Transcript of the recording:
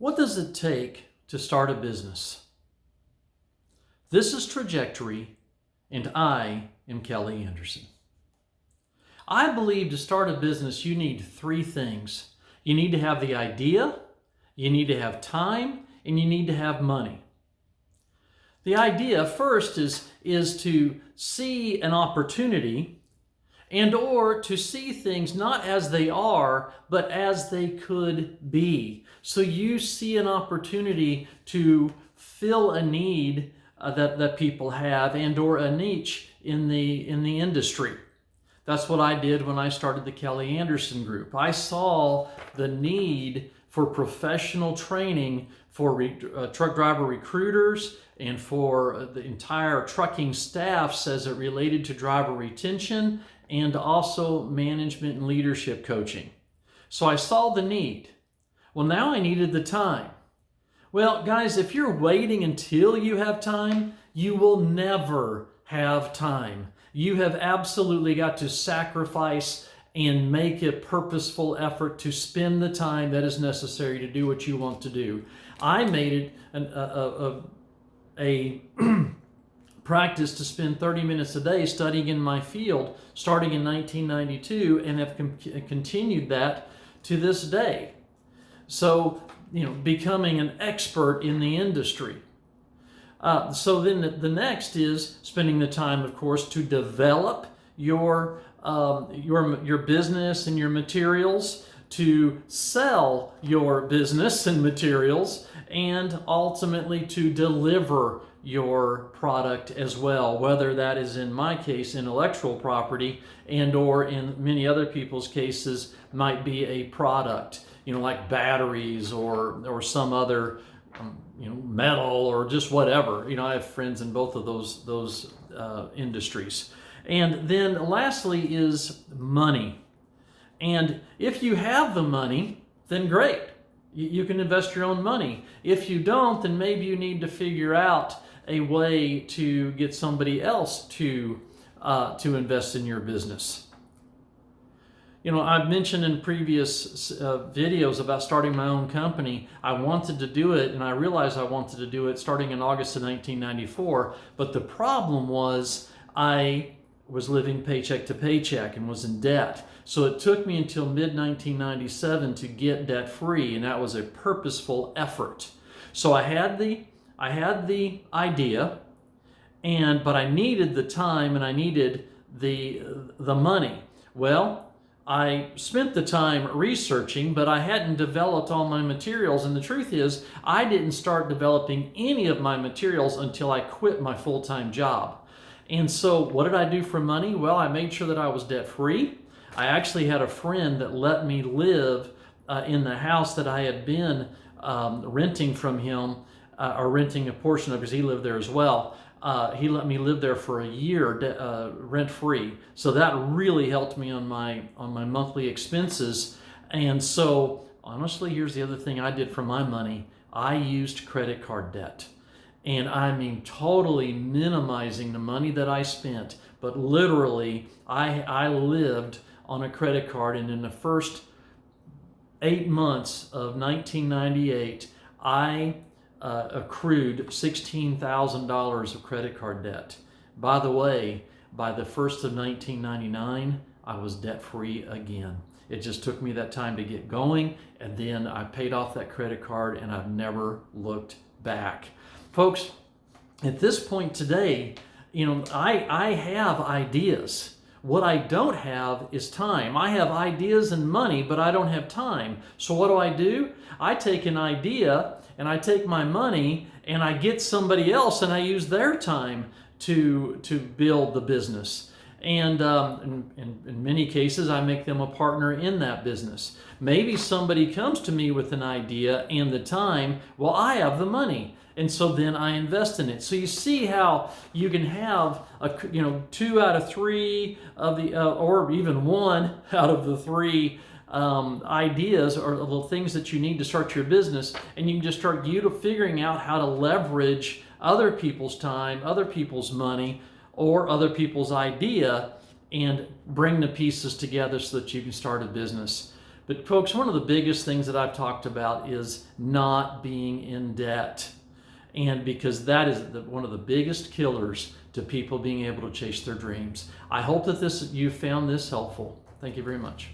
What does it take to start a business? This is Trajectory, and I am Kelly Anderson. I believe to start a business, you need three things. You need to have the idea, you need to have time, and you need to have money. The idea first is to see an opportunity and or to see things not as they are, but as they could be. So you see an opportunity to fill a need that people have and or a niche in the industry. That's what I did when I started the Kelly Anderson Group. I saw the need for professional training for truck driver recruiters and for the entire trucking staffs as it related to driver retention and also management and leadership coaching. So I saw the need. Well, now I needed the time. Well, guys, if you're waiting until you have time, you will never have time. You have absolutely got to sacrifice and make a purposeful effort to spend the time that is necessary to do what you want to do. I made it a practice to spend 30 minutes a day studying in my field starting in 1992 and have continued that to this day. So, becoming an expert in the industry. So then the next is spending the time, of course, to develop your business and your materials, to sell your business and materials, and ultimately to deliver your product as well, whether that is, in my case, intellectual property, and or in many other people's cases might be a product, like batteries or some other metal or just whatever. I have friends in both of those industries. And then lastly is money. And if you have the money, then great. You can invest your own money. If you don't, then maybe you need to figure out a way to get somebody else to invest in your business. I've mentioned in previous videos about starting my own company. I wanted to do it, and I realized I wanted to do it starting in August of 1994. But the problem was I was living paycheck to paycheck and was in debt. So it took me until mid-1997 to get debt free, and that was a purposeful effort. So I had the idea, but I needed the time and I needed the money. Well, I spent the time researching, but I hadn't developed all my materials. And the truth is, I didn't start developing any of my materials until I quit my full-time job. And so what did I do for money? Well, I made sure that I was debt-free. I actually had a friend that let me live in the house that I had been renting from him, or renting a portion of, because he lived there as well. He let me live there for a year rent-free. So that really helped me on my monthly expenses. And so honestly, here's the other thing I did for my money. I used credit card debt. And I mean totally minimizing the money that I spent, but literally I lived on a credit card, and in the first 8 months of 1998, I accrued $16,000 of credit card debt. By the way, by the 1st of 1999, I was debt-free again. It just took me that time to get going, and then I paid off that credit card, and I've never looked back. Folks, at this point today, I have ideas. What I don't have is time. I have ideas and money, but I don't have time. So what do? I take an idea and I take my money and I get somebody else and I use their time to build the business. And in many cases, I make them a partner in that business. Maybe somebody comes to me with an idea and the time. Well, I have the money. And so then I invest in it. So you see how you can have 2 out of 3 of the, or even 1 out of the 3 ideas or the things that you need to start your business, and you can just start figuring out how to leverage other people's time, other people's money, or other people's idea, and bring the pieces together so that you can start a business. But folks, one of the biggest things that I've talked about is not being in debt. And because that is one of the biggest killers to people being able to chase their dreams. I hope that you found this helpful. Thank you very much.